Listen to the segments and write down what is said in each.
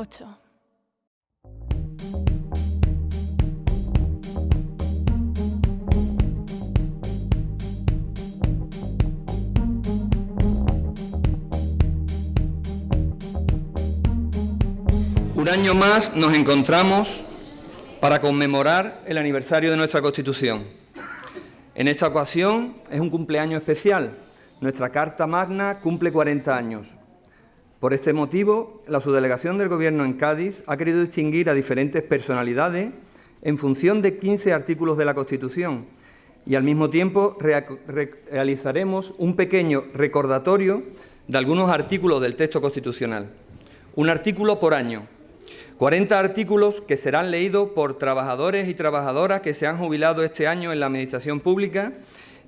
8. Un año más nos encontramos para conmemorar el aniversario de nuestra Constitución. En esta ocasión es un cumpleaños especial. Nuestra Carta Magna cumple 40 años. Por este motivo, la subdelegación del Gobierno en Cádiz ha querido distinguir a diferentes personalidades en función de 15 artículos de la Constitución y al mismo tiempo realizaremos un pequeño recordatorio de algunos artículos del texto constitucional. Un artículo por año. 40 artículos que serán leídos por trabajadores y trabajadoras que se han jubilado este año en la Administración Pública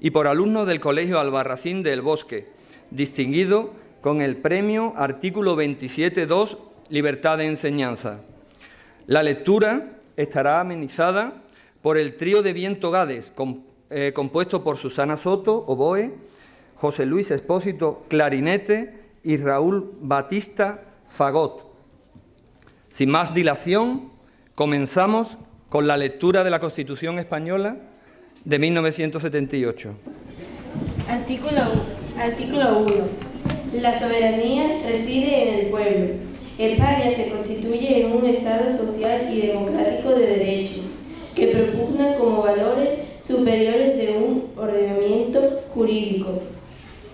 y por alumnos del Colegio Albarracín del Bosque, distinguido con el premio artículo 27.2, Libertad de Enseñanza. La lectura estará amenizada por el trío de viento Gades, compuesto por Susana Soto, oboe, José Luis Expósito, clarinete y Raúl Batista, fagot. Sin más dilación, comenzamos con la lectura de la Constitución Española de 1978. Artículo 1. La soberanía reside en el pueblo. España se constituye en un Estado social y democrático de derecho, que propugna como valores superiores de un ordenamiento jurídico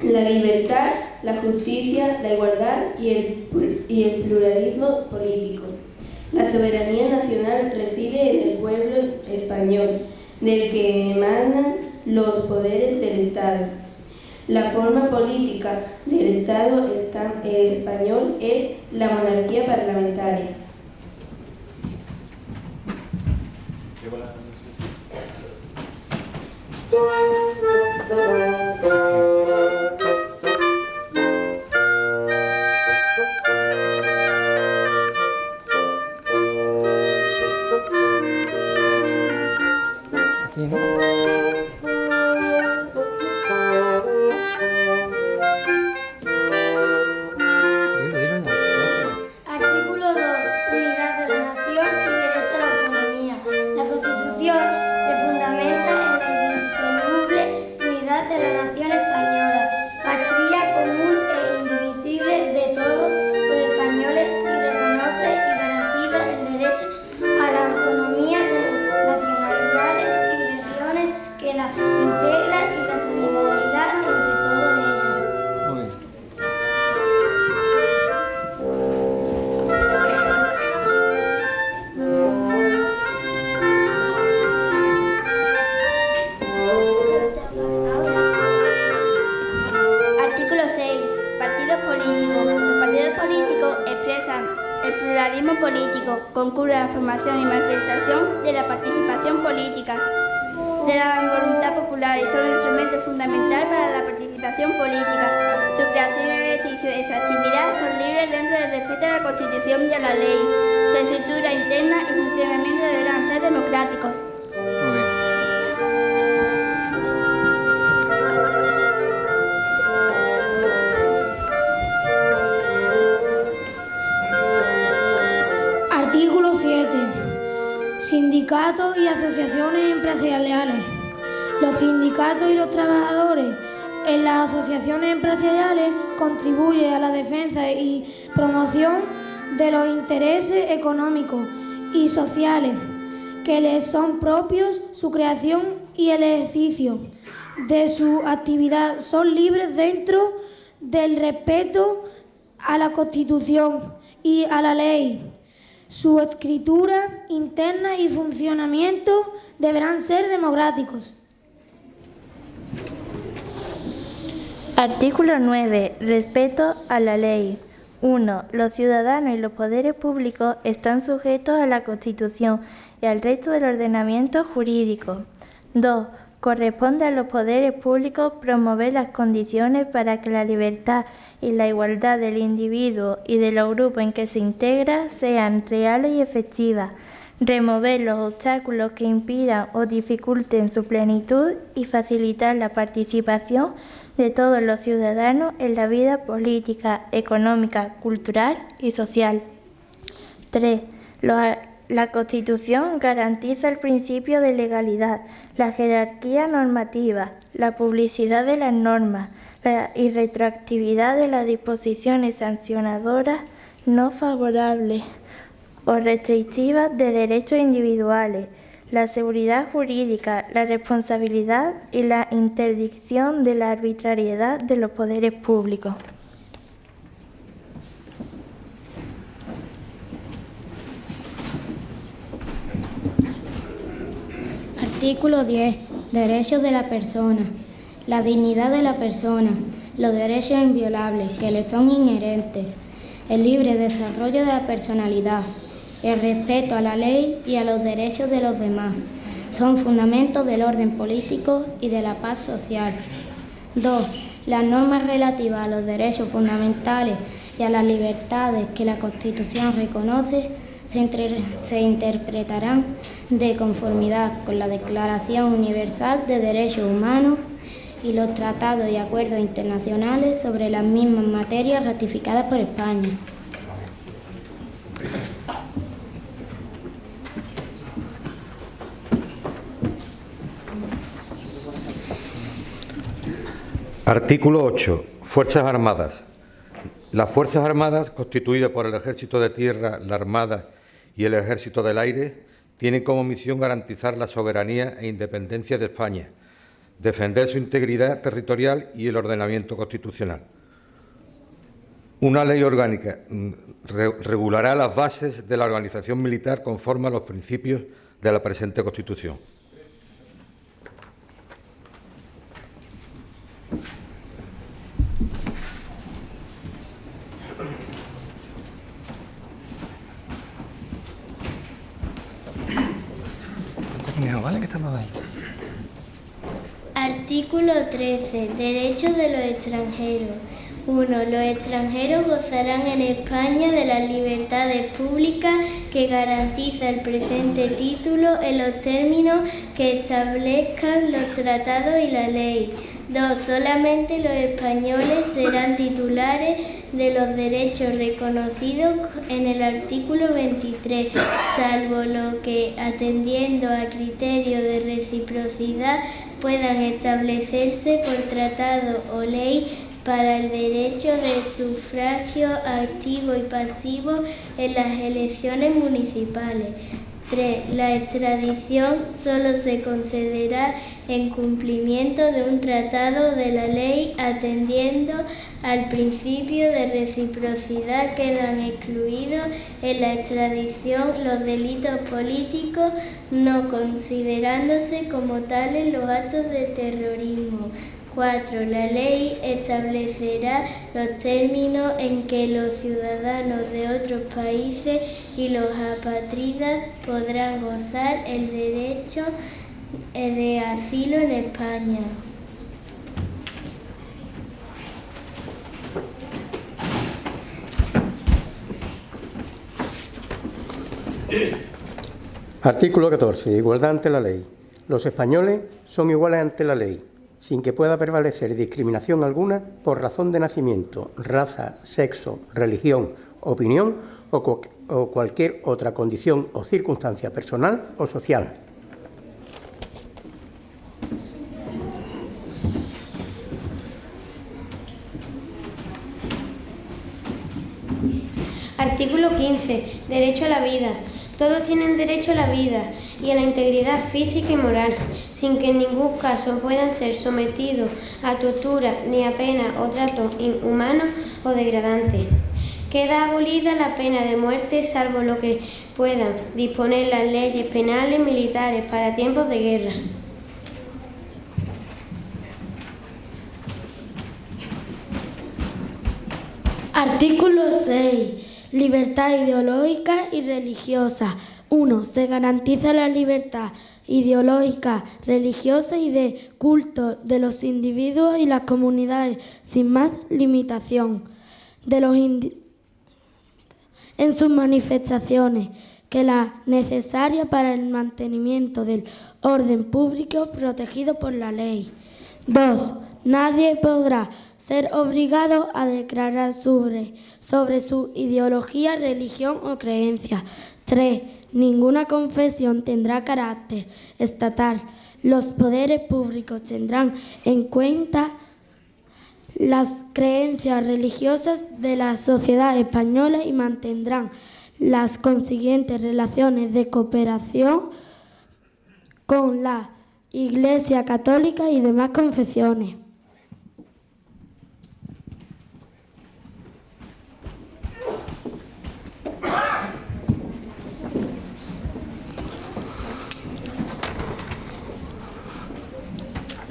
la libertad, la justicia, la igualdad y el pluralismo político. La soberanía nacional reside en el pueblo español, del que emanan los poderes del Estado. La forma política del Estado español es la monarquía parlamentaria. Concurre a la formación y manifestación de la participación política, de la voluntad popular y son un instrumento fundamental para la participación política. Su creación y el ejercicio de su actividad son libres dentro del respeto a la Constitución y a la ley. Su estructura interna y funcionamiento deberán ser democráticos. Muy bien. Artículo 7. Sindicatos y asociaciones empresariales. Los sindicatos y los trabajadores en las asociaciones empresariales contribuyen a la defensa y promoción de los intereses económicos y sociales que les son propios. Su creación y el ejercicio de su actividad son libres dentro del respeto a la Constitución y a la ley. Su escritura interna y funcionamiento deberán ser democráticos. Artículo 9. Respeto a la ley. 1. Los ciudadanos y los poderes públicos están sujetos a la Constitución y al resto del ordenamiento jurídico. 2. Corresponde a los poderes públicos promover las condiciones para que la libertad y la igualdad del individuo y de los grupos en que se integra sean reales y efectivas, remover los obstáculos que impidan o dificulten su plenitud y facilitar la participación de todos los ciudadanos en la vida política, económica, cultural y social. 3. La Constitución garantiza el principio de legalidad, la jerarquía normativa, la publicidad de las normas, la irretroactividad de las disposiciones sancionadoras no favorables o restrictivas de derechos individuales, la seguridad jurídica, la responsabilidad y la interdicción de la arbitrariedad de los poderes públicos. Artículo 10. Derechos de la persona. La dignidad de la persona, los derechos inviolables que le son inherentes, el libre desarrollo de la personalidad, el respeto a la ley y a los derechos de los demás, son fundamentos del orden político y de la paz social. 2. Las normas relativas a los derechos fundamentales y a las libertades que la Constitución reconoce se interpretarán de conformidad con la Declaración Universal de Derechos Humanos y los tratados y acuerdos internacionales sobre las mismas materias ratificadas por España. Artículo 8. Fuerzas Armadas. Las Fuerzas Armadas, constituidas por el Ejército de Tierra, la Armada y el Ejército del Aire, tienen como misión garantizar la soberanía e independencia de España, defender su integridad territorial y el ordenamiento constitucional. Una ley orgánica regulará las bases de la organización militar conforme a los principios de la presente Constitución. ¿Vale? Que estamos ahí. Artículo 13. Derechos de los extranjeros. 1. Los extranjeros gozarán en España de las libertades públicas que garantiza el presente título en los términos que establezcan los tratados y la ley. 2. Solamente los españoles serán titulares de los derechos reconocidos en el artículo 23, salvo lo que, atendiendo a criterios de reciprocidad, puedan establecerse por tratado o ley para el derecho de sufragio activo y pasivo en las elecciones municipales. 3. La extradición solo se concederá en cumplimiento de un tratado de la ley, atendiendo al principio de reciprocidad. Quedan excluidos en la extradición los delitos políticos, no considerándose como tales los actos de terrorismo. 4. La ley establecerá los términos en que los ciudadanos de otros países y los apátridas podrán gozar el derecho de asilo en España. Artículo 14. Igualdad ante la ley. Los españoles son iguales ante la ley, sin que pueda prevalecer discriminación alguna por razón de nacimiento, raza, sexo, religión, opinión o cualquier otra condición o circunstancia personal o social. Artículo 15. Derecho a la vida. Todos tienen derecho a la vida y a la integridad física y moral, sin que en ningún caso puedan ser sometidos a tortura ni a pena o tratos inhumanos o degradantes. Queda abolida la pena de muerte, salvo lo que puedan disponer las leyes penales militares para tiempos de guerra. Artículo 6. Libertad ideológica y religiosa. 1. Se garantiza la libertad ideológica, religiosa y de culto de los individuos y las comunidades sin más limitación en sus manifestaciones que la necesaria para el mantenimiento del orden público protegido por la ley. 2. Nadie podrá ser obligado a declarar sobre su ideología, religión o creencia. 3. Ninguna confesión tendrá carácter estatal. Los poderes públicos tendrán en cuenta las creencias religiosas de la sociedad española y mantendrán las consiguientes relaciones de cooperación con la Iglesia Católica y demás confesiones.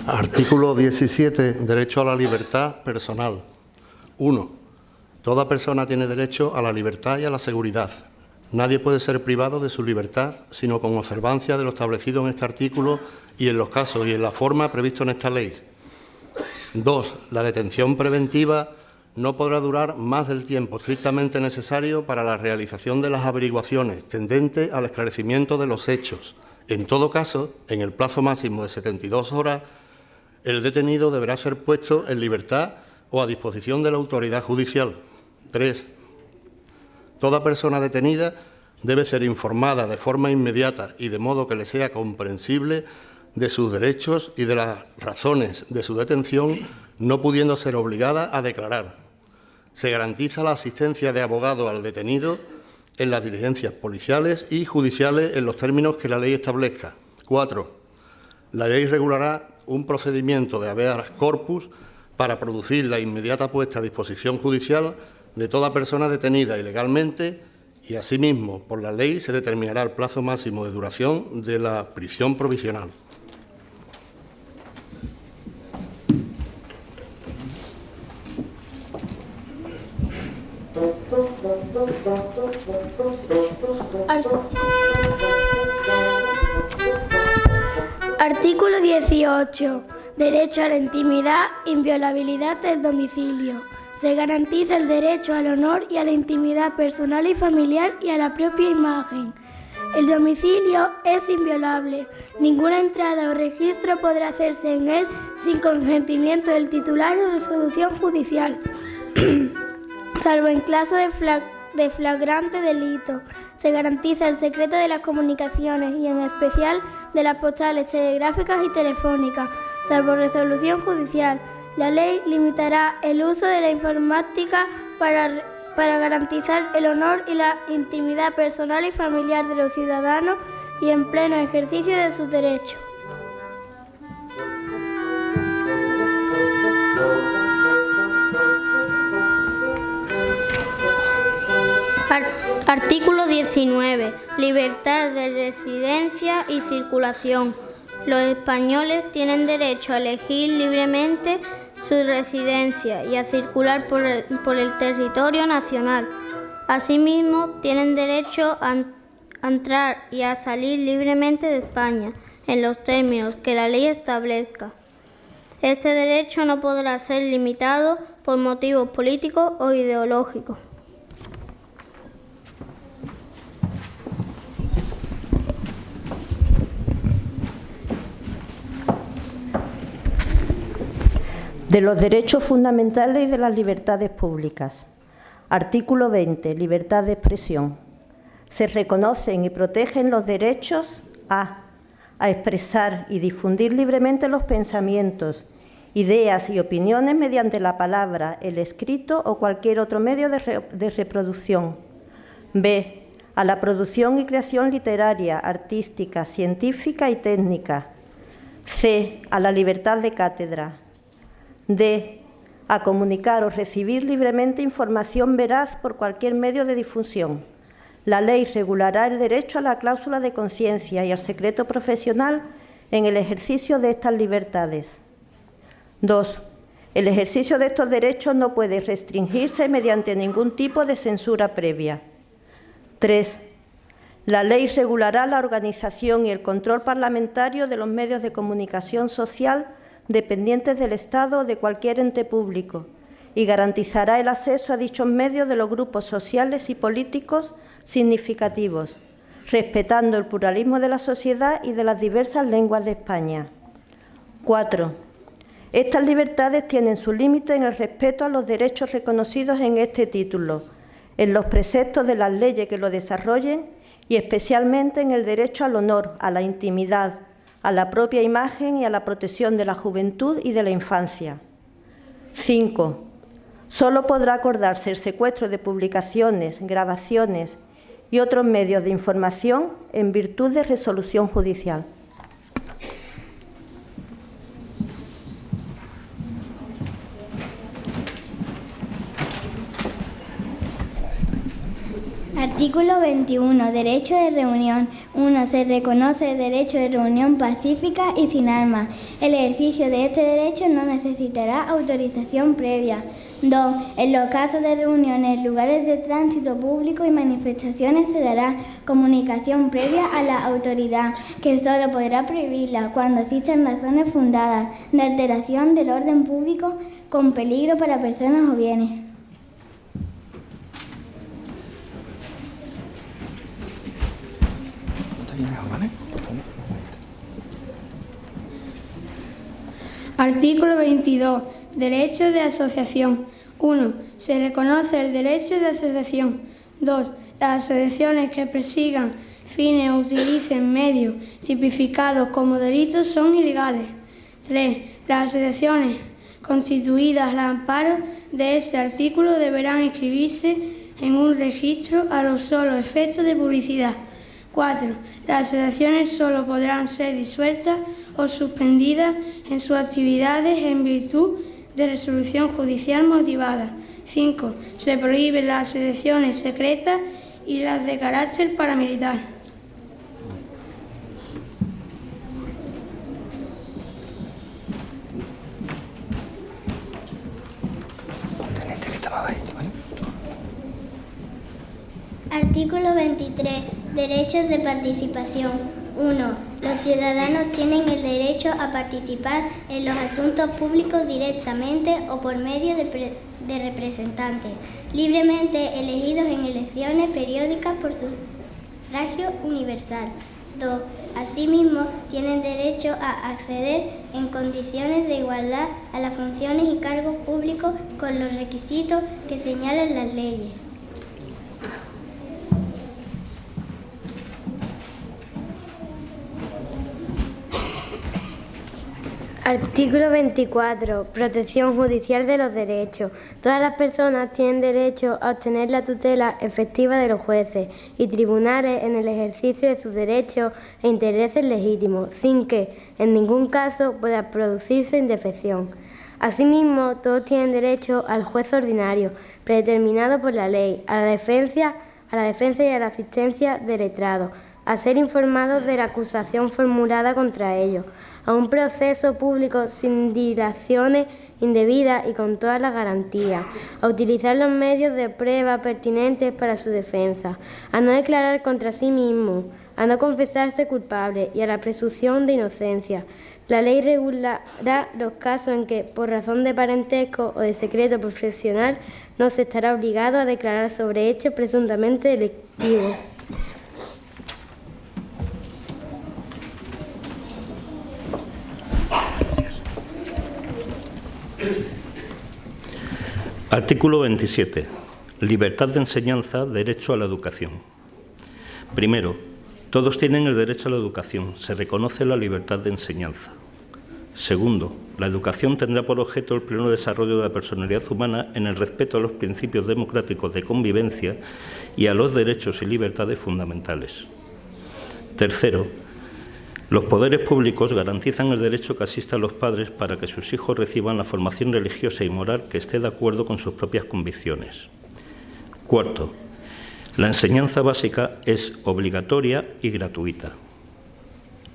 Artículo 17. Derecho a la libertad personal. 1. Toda persona tiene derecho a la libertad y a la seguridad. Nadie puede ser privado de su libertad, sino con observancia de lo establecido en este artículo y en los casos y en la forma previsto en esta ley. 2. La detención preventiva no podrá durar más del tiempo estrictamente necesario para la realización de las averiguaciones tendentes al esclarecimiento de los hechos. En todo caso, en el plazo máximo de 72 horas, el detenido deberá ser puesto en libertad o a disposición de la autoridad judicial. 3. Toda persona detenida debe ser informada de forma inmediata y de modo que le sea comprensible de sus derechos y de las razones de su detención, no pudiendo ser obligada a declarar. Se garantiza la asistencia de abogado al detenido en las diligencias policiales y judiciales en los términos que la ley establezca. 4. La ley regulará un procedimiento de habeas corpus para producir la inmediata puesta a disposición judicial de toda persona detenida ilegalmente y, asimismo, por la ley se determinará el plazo máximo de duración de la prisión provisional. Artículo 18. Derecho a la intimidad, inviolabilidad del domicilio. Se garantiza el derecho al honor y a la intimidad personal y familiar y a la propia imagen. El domicilio es inviolable. Ninguna entrada o registro podrá hacerse en él sin consentimiento del titular o resolución judicial, salvo en caso de flagrante delito. Se garantiza el secreto de las comunicaciones y, en especial, de las postales telegráficas y telefónicas, salvo resolución judicial. La ley limitará el uso de la informática para garantizar el honor y la intimidad personal y familiar de los ciudadanos y en pleno ejercicio de sus derechos. Artículo 19. Libertad de residencia y circulación. Los españoles tienen derecho a elegir libremente su residencia y a circular por el territorio nacional. Asimismo, tienen derecho a entrar y a salir libremente de España, en los términos que la ley establezca. Este derecho no podrá ser limitado por motivos políticos o ideológicos. De los derechos fundamentales y de las libertades públicas. Artículo 20. Libertad de expresión. Se reconocen y protegen los derechos a expresar y difundir libremente los pensamientos, ideas y opiniones mediante la palabra, el escrito o cualquier otro medio de reproducción. B. A la producción y creación literaria, artística, científica y técnica. C. A la libertad de cátedra. D. A comunicar o recibir libremente información veraz por cualquier medio de difusión. La ley regulará el derecho a la cláusula de conciencia y al secreto profesional en el ejercicio de estas libertades. 2. El ejercicio de estos derechos no puede restringirse mediante ningún tipo de censura previa. 3. La ley regulará la organización y el control parlamentario de los medios de comunicación social dependientes del Estado o de cualquier ente público y garantizará el acceso a dichos medios de los grupos sociales y políticos significativos, respetando el pluralismo de la sociedad y de las diversas lenguas de España. 4. Estas libertades tienen su límite en el respeto a los derechos reconocidos en este título, en los preceptos de las leyes que lo desarrollen y especialmente en el derecho al honor, a la intimidad, a la propia imagen y a la protección de la juventud y de la infancia. 5. Solo podrá acordarse el secuestro de publicaciones, grabaciones y otros medios de información en virtud de resolución judicial. Artículo 21. Derecho de reunión. 1. Se reconoce el derecho de reunión pacífica y sin armas. El ejercicio de este derecho no necesitará autorización previa. 2. En los casos de reuniones, lugares de tránsito público y manifestaciones se dará comunicación previa a la autoridad, que solo podrá prohibirla cuando existan razones fundadas de alteración del orden público con peligro para personas o bienes. Artículo 22. Derecho de asociación. 1. Se reconoce el derecho de asociación. 2. Las asociaciones que persigan fines o utilicen medios tipificados como delitos son ilegales. 3. Las asociaciones constituidas al amparo de este artículo deberán inscribirse en un registro a los solos efectos de publicidad. 4. Las asociaciones solo podrán ser disueltas o suspendidas en sus actividades en virtud de resolución judicial motivada. 5. Se prohíben las asociaciones secretas y las de carácter paramilitar. Artículo 23. Derechos de participación. 1. Los ciudadanos tienen el derecho a participar en los asuntos públicos directamente o por medio de representantes, libremente elegidos en elecciones periódicas por sufragio universal. 2. Asimismo, tienen derecho a acceder en condiciones de igualdad a las funciones y cargos públicos con los requisitos que señalan las leyes. Artículo 24. Protección judicial de los derechos. Todas las personas tienen derecho a obtener la tutela efectiva de los jueces y tribunales en el ejercicio de sus derechos e intereses legítimos, sin que, en ningún caso, pueda producirse indefensión. Asimismo, todos tienen derecho al juez ordinario, predeterminado por la ley, a la defensa y a la asistencia de letrados, a ser informados de la acusación formulada contra ellos, a un proceso público sin dilaciones indebidas y con todas las garantías, a utilizar los medios de prueba pertinentes para su defensa, a no declarar contra sí mismo, a no confesarse culpable y a la presunción de inocencia. La ley regulará los casos en que, por razón de parentesco o de secreto profesional, no se estará obligado a declarar sobre hechos presuntamente delictivos. Artículo 27. Libertad de enseñanza, derecho a la educación. Primero, todos tienen el derecho a la educación. Se reconoce la libertad de enseñanza. Segundo, la educación tendrá por objeto el pleno desarrollo de la personalidad humana en el respeto a los principios democráticos de convivencia y a los derechos y libertades fundamentales. Tercero, los poderes públicos garantizan el derecho que asista a los padres para que sus hijos reciban la formación religiosa y moral que esté de acuerdo con sus propias convicciones. Cuarto, la enseñanza básica es obligatoria y gratuita.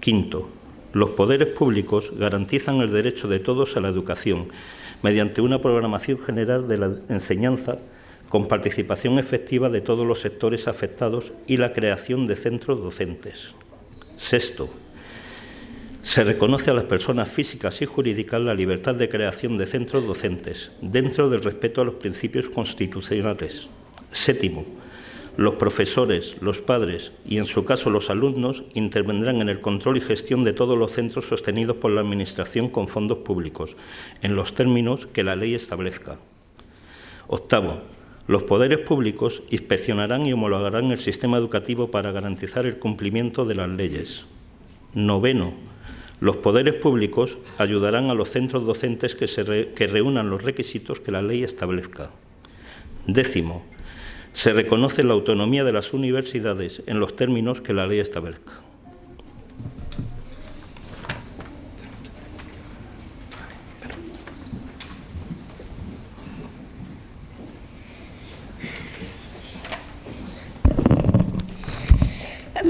Quinto, los poderes públicos garantizan el derecho de todos a la educación mediante una programación general de la enseñanza con participación efectiva de todos los sectores afectados y la creación de centros docentes. Sexto, se reconoce a las personas físicas y jurídicas la libertad de creación de centros docentes, dentro del respeto a los principios constitucionales. Séptimo, Los profesores, los padres y, en su caso, los alumnos intervendrán en el control y gestión de todos los centros sostenidos por la Administración con fondos públicos, en los términos que la ley establezca. Octavo, los poderes públicos inspeccionarán y homologarán el sistema educativo para garantizar el cumplimiento de las leyes. Noveno, los poderes públicos ayudarán a los centros docentes que reúnan los requisitos que la ley establezca. Décimo, se reconoce la autonomía de las universidades en los términos que la ley establezca.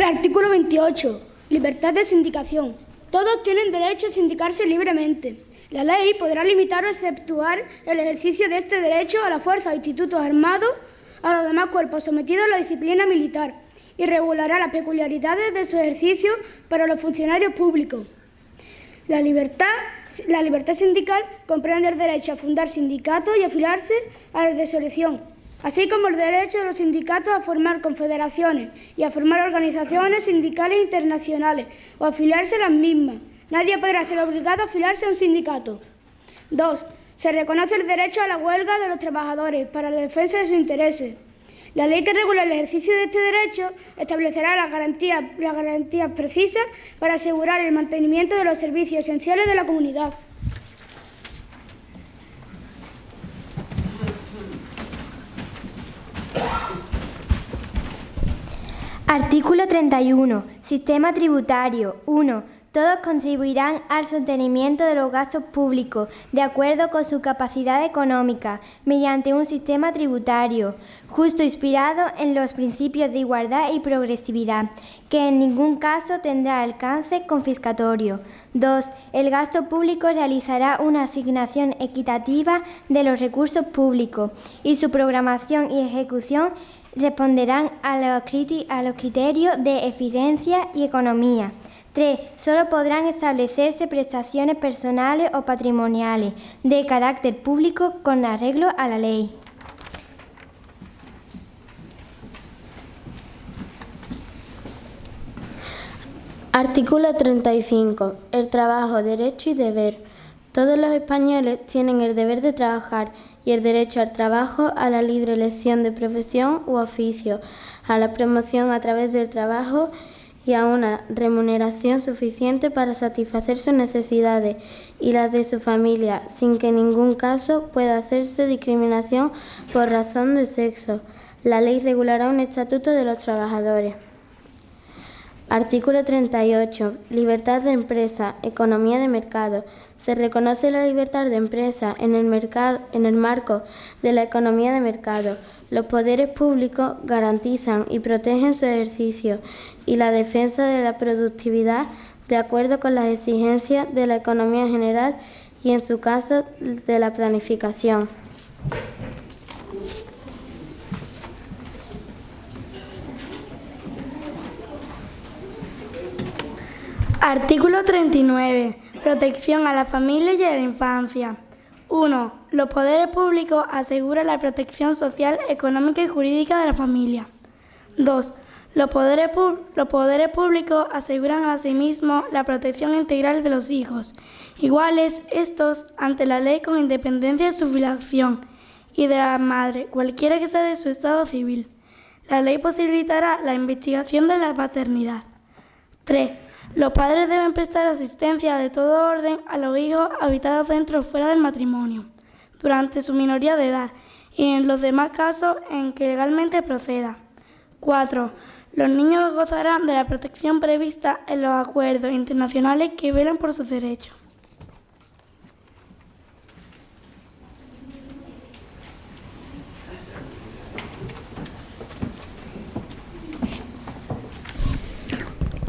Artículo 28. Libertad de sindicación. Todos tienen derecho a sindicarse libremente. La ley podrá limitar o exceptuar el ejercicio de este derecho a la fuerza o institutos armados, a los demás cuerpos sometidos a la disciplina militar, y regulará las peculiaridades de su ejercicio para los funcionarios públicos. La libertad sindical comprende el derecho a fundar sindicatos y afiliarse a la de su elección, así como el derecho de los sindicatos a formar confederaciones y a formar organizaciones sindicales internacionales o afiliarse a las mismas. Nadie podrá ser obligado a afiliarse a un sindicato. 2. Se reconoce el derecho a la huelga de los trabajadores para la defensa de sus intereses. La ley que regula el ejercicio de este derecho establecerá las garantías precisas para asegurar el mantenimiento de los servicios esenciales de la comunidad. Artículo 31. Sistema tributario. 1. Todos contribuirán al sostenimiento de los gastos públicos de acuerdo con su capacidad económica mediante un sistema tributario justo inspirado en los principios de igualdad y progresividad, que en ningún caso tendrá alcance confiscatorio. 2. El gasto público realizará una asignación equitativa de los recursos públicos y su programación y ejecución responderán a los criterios de eficiencia y economía. 3. Solo podrán establecerse prestaciones personales o patrimoniales de carácter público con arreglo a la ley. Artículo 35. El trabajo, derecho y deber. Todos los españoles tienen el deber de trabajar y el derecho al trabajo, a la libre elección de profesión u oficio, a la promoción a través del trabajo y a una remuneración suficiente para satisfacer sus necesidades y las de su familia, sin que en ningún caso pueda hacerse discriminación por razón de sexo. La ley regulará un estatuto de los trabajadores. Artículo 38. Libertad de empresa, economía de mercado. Se reconoce la libertad de empresa en el marco de la economía de mercado. Los poderes públicos garantizan y protegen su ejercicio y la defensa de la productividad de acuerdo con las exigencias de la economía general y, en su caso, de la planificación. Artículo 39. Protección a la familia y a la infancia. 1. Los poderes públicos aseguran la protección social, económica y jurídica de la familia. 2. Los poderes públicos aseguran asimismo la protección integral de los hijos, iguales estos ante la ley con independencia de su filiación, y de la madre, cualquiera que sea de su estado civil. La ley posibilitará la investigación de la paternidad. 3. Los padres deben prestar asistencia de todo orden a los hijos habitados dentro o fuera del matrimonio, durante su minoría de edad y en los demás casos en que legalmente proceda. 4. Los niños gozarán de la protección prevista en los acuerdos internacionales que velan por sus derechos.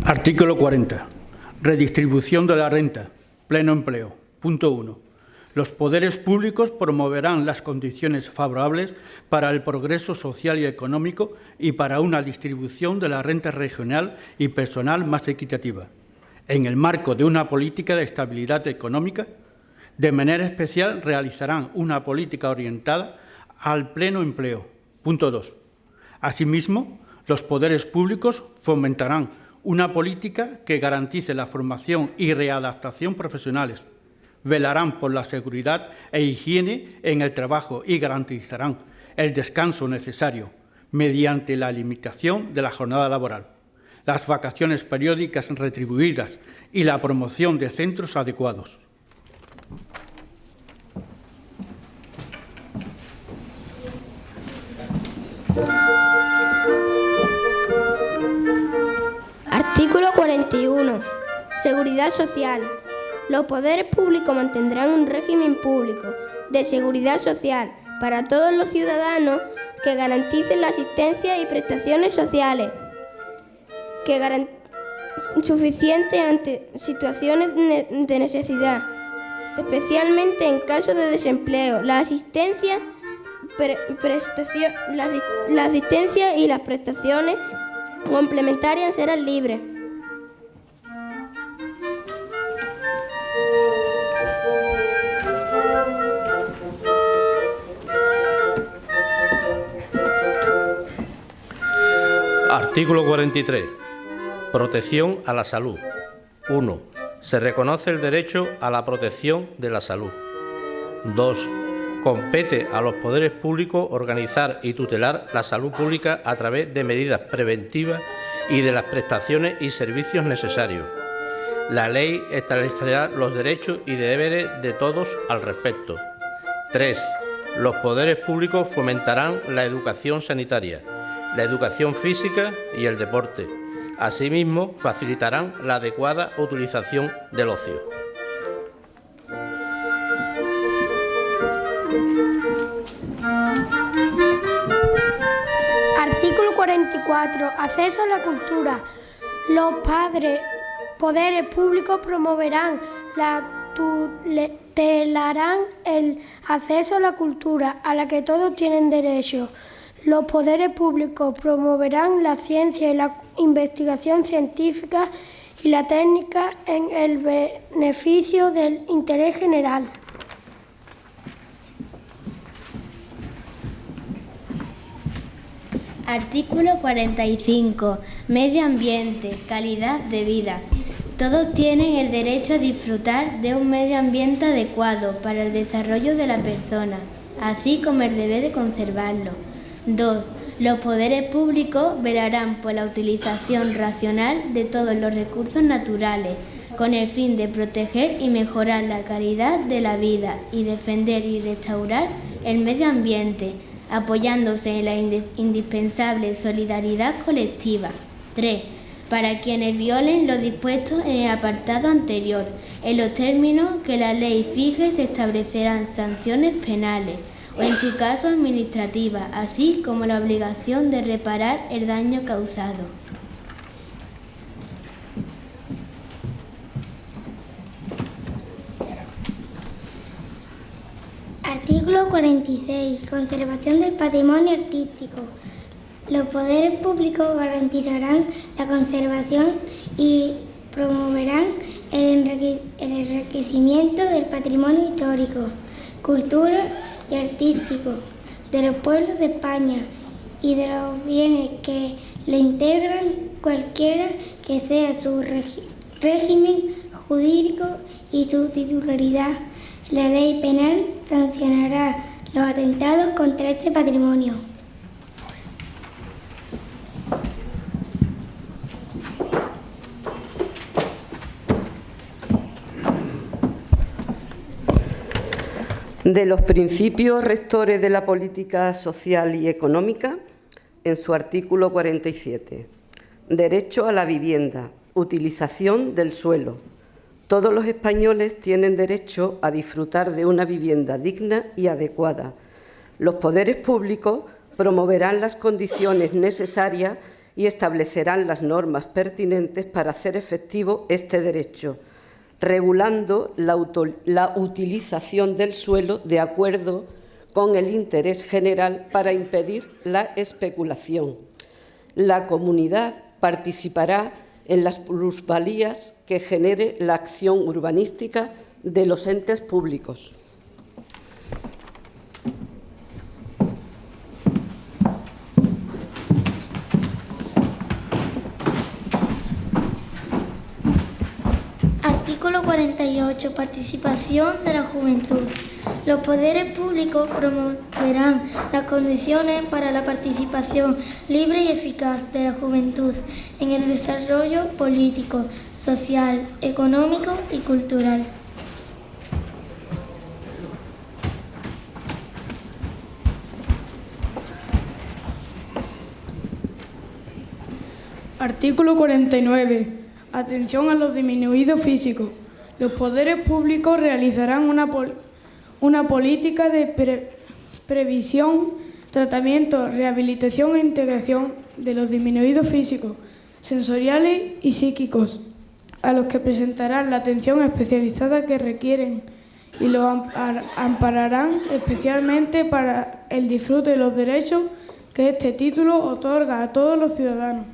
Artículo 40. Redistribución de la renta. Pleno empleo. Punto 1. Los poderes públicos promoverán las condiciones favorables para el progreso social y económico y para una distribución de la renta regional y personal más equitativa, en el marco de una política de estabilidad económica. De manera especial realizarán una política orientada al pleno empleo. Punto 2. Asimismo, los poderes públicos fomentarán una política que garantice la formación y readaptación profesionales, velarán por la seguridad e higiene en el trabajo y garantizarán el descanso necesario mediante la limitación de la jornada laboral, las vacaciones periódicas retribuidas y la promoción de centros adecuados. Artículo 41. Seguridad social. Los poderes públicos mantendrán un régimen público de seguridad social para todos los ciudadanos que garanticen la asistencia y prestaciones sociales suficientes ante situaciones de necesidad, especialmente en caso de desempleo. La asistencia y las prestaciones complementarias serán libres. Artículo 43. Protección a la salud. 1. Se reconoce el derecho a la protección de la salud. 2. Compete a los poderes públicos organizar y tutelar la salud pública a través de medidas preventivas y de las prestaciones y servicios necesarios. La ley establecerá los derechos y deberes de todos al respecto. 3. Los poderes públicos fomentarán la educación sanitaria, la educación física y el deporte. Asimismo, facilitarán la adecuada utilización del ocio. Artículo 44. Acceso a la cultura. Los poderes públicos promoverán tutelarán el acceso a la cultura a la que todos tienen derecho. Los poderes públicos promoverán la ciencia y la investigación científica y la técnica en el beneficio del interés general. Artículo 45. Medio ambiente, calidad de vida. Todos tienen el derecho a disfrutar de un medio ambiente adecuado para el desarrollo de la persona, así como el deber de conservarlo. 2. Los poderes públicos velarán por la utilización racional de todos los recursos naturales, con el fin de proteger y mejorar la calidad de la vida y defender y restaurar el medio ambiente, apoyándose en la indispensable solidaridad colectiva. 3. Para quienes violen lo dispuesto en el apartado anterior, en los términos que la ley fije se establecerán sanciones penales o en su caso administrativas, así como la obligación de reparar el daño causado. Artículo 46. Conservación del patrimonio artístico. Los poderes públicos garantizarán la conservación y promoverán el enriquecimiento del patrimonio histórico, cultural y artístico de los pueblos de España y de los bienes que lo integran, cualquiera que sea su régimen jurídico y su titularidad. La ley penal sancionará los atentados contra este patrimonio. De los principios rectores de la política social y económica, en su artículo 47. Derecho a la vivienda, utilización del suelo. Todos los españoles tienen derecho a disfrutar de una vivienda digna y adecuada. Los poderes públicos promoverán las condiciones necesarias y establecerán las normas pertinentes para hacer efectivo este derecho, regulando la utilización del suelo de acuerdo con el interés general para impedir la especulación. La comunidad participará en las plusvalías que genere la acción urbanística de los entes públicos. 48. Participación de la juventud. Los poderes públicos promoverán las condiciones para la participación libre y eficaz de la juventud en el desarrollo político, social, económico y cultural. Artículo 49. Atención a los disminuidos físicos. Los poderes públicos realizarán una política de previsión, tratamiento, rehabilitación e integración de los disminuidos físicos, sensoriales y psíquicos, a los que presentarán la atención especializada que requieren y los ampararán especialmente para el disfrute de los derechos que este título otorga a todos los ciudadanos.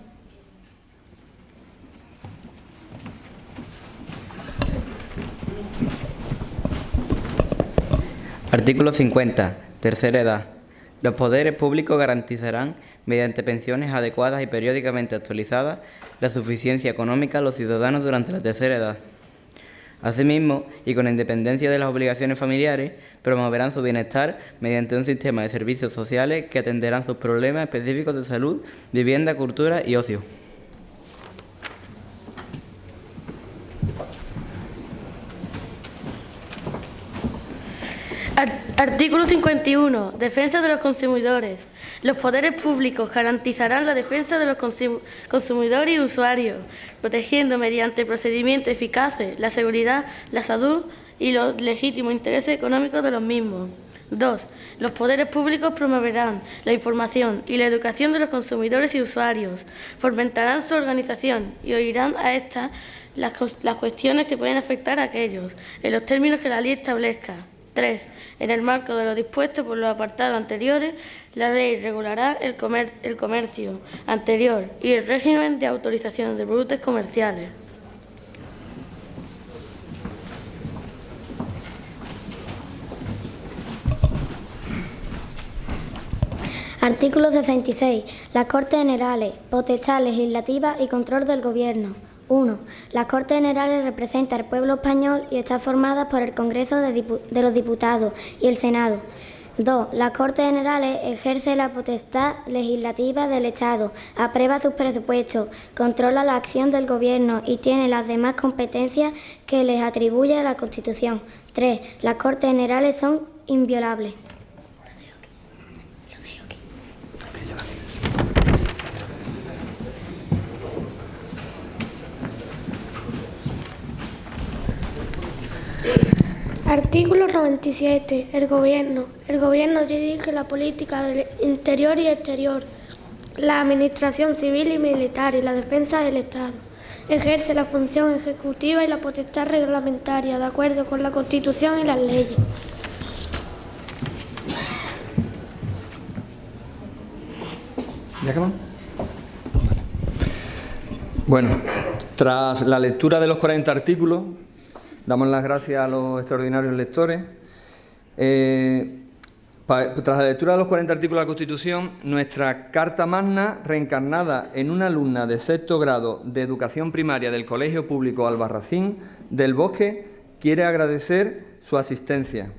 Artículo 50. Tercera edad. Los poderes públicos garantizarán, mediante pensiones adecuadas y periódicamente actualizadas, la suficiencia económica a los ciudadanos durante la tercera edad. Asimismo, y con independencia de las obligaciones familiares, promoverán su bienestar mediante un sistema de servicios sociales que atenderán sus problemas específicos de salud, vivienda, cultura y ocio. Artículo 51. Defensa de los consumidores. Los poderes públicos garantizarán la defensa de los consumidores y usuarios, protegiendo mediante procedimientos eficaces la seguridad, la salud y los legítimos intereses económicos de los mismos. 2. Los poderes públicos promoverán la información y la educación de los consumidores y usuarios, fomentarán su organización y oirán a estas las cuestiones que pueden afectar a aquellos, en los términos que la ley establezca. 3. En el marco de lo dispuesto por los apartados anteriores, la ley regulará el comercio anterior y el régimen de autorización de productos comerciales. Artículo 66. Las Cortes Generales, potestad legislativa y control del Gobierno. 1. Las Cortes Generales representan al pueblo español y está formada por el Congreso de los Diputados y el Senado. 2. Las Cortes Generales ejercen la potestad legislativa del Estado, aprueba sus presupuestos, controla la acción del Gobierno y tiene las demás competencias que les atribuye la Constitución. 3. Las Cortes Generales son inviolables. Artículo 97. El Gobierno dirige la política del interior y exterior, la administración civil y militar y la defensa del Estado. Ejerce la función ejecutiva y la potestad reglamentaria de acuerdo con la Constitución y las leyes. ¿Ya acabamos? Bueno, tras la lectura de los 40 artículos, damos las gracias a los extraordinarios lectores. Tras la lectura de los 40 artículos de la Constitución, nuestra Carta Magna, reencarnada en una alumna de sexto grado de Educación Primaria del Colegio Público Albarracín del Bosque, quiere agradecer su asistencia.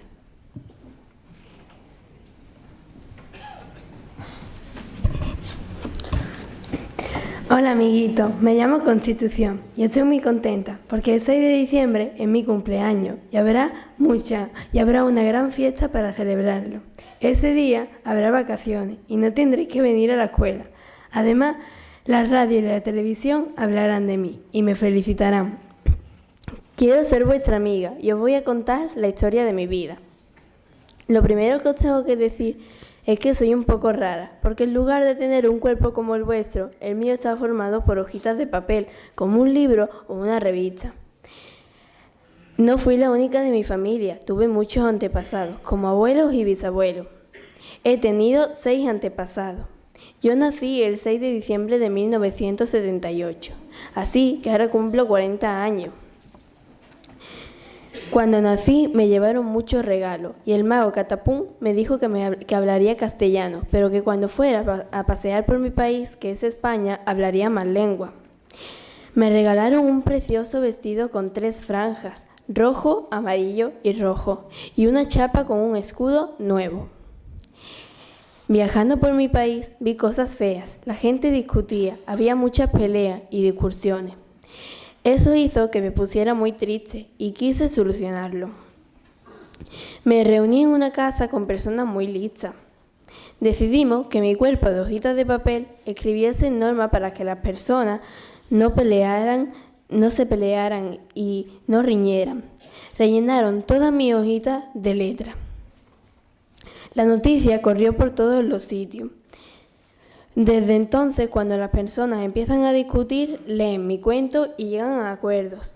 Hola amiguito, me llamo Constitución y estoy muy contenta porque el 6 de diciembre es mi cumpleaños y habrá una gran fiesta para celebrarlo. Ese día habrá vacaciones y no tendréis que venir a la escuela. Además, la radio y la televisión hablarán de mí y me felicitarán. Quiero ser vuestra amiga y os voy a contar la historia de mi vida. Lo primero que os tengo que decir es que soy un poco rara, porque en lugar de tener un cuerpo como el vuestro, el mío está formado por hojitas de papel, como un libro o una revista. No fui la única de mi familia, tuve muchos antepasados, como abuelos y bisabuelos. He tenido 6 antepasados. Yo nací el 6 de diciembre de 1978, así que ahora cumplo 40 años. Cuando nací me llevaron muchos regalos y el mago Catapum me dijo que hablaría castellano, pero que cuando fuera a pasear por mi país, que es España, hablaría más lengua. Me regalaron un precioso vestido con 3 franjas, rojo, amarillo y rojo, y una chapa con un escudo nuevo. Viajando por mi país vi cosas feas, la gente discutía, había muchas peleas y discusiones. Eso hizo que me pusiera muy triste y quise solucionarlo. Me reuní en una casa con personas muy listas. Decidimos que mi cuerpo de hojitas de papel escribiese normas para que las personas no se pelearan y no riñeran. Rellenaron todas mis hojitas de letras. La noticia corrió por todos los sitios. Desde entonces, cuando las personas empiezan a discutir, leen mi cuento y llegan a acuerdos.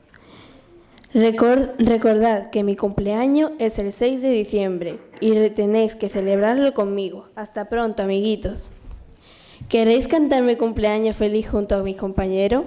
Recordad que mi cumpleaños es el 6 de diciembre y tenéis que celebrarlo conmigo. Hasta pronto, amiguitos. ¿Queréis cantar mi cumpleaños feliz junto a mis compañeros?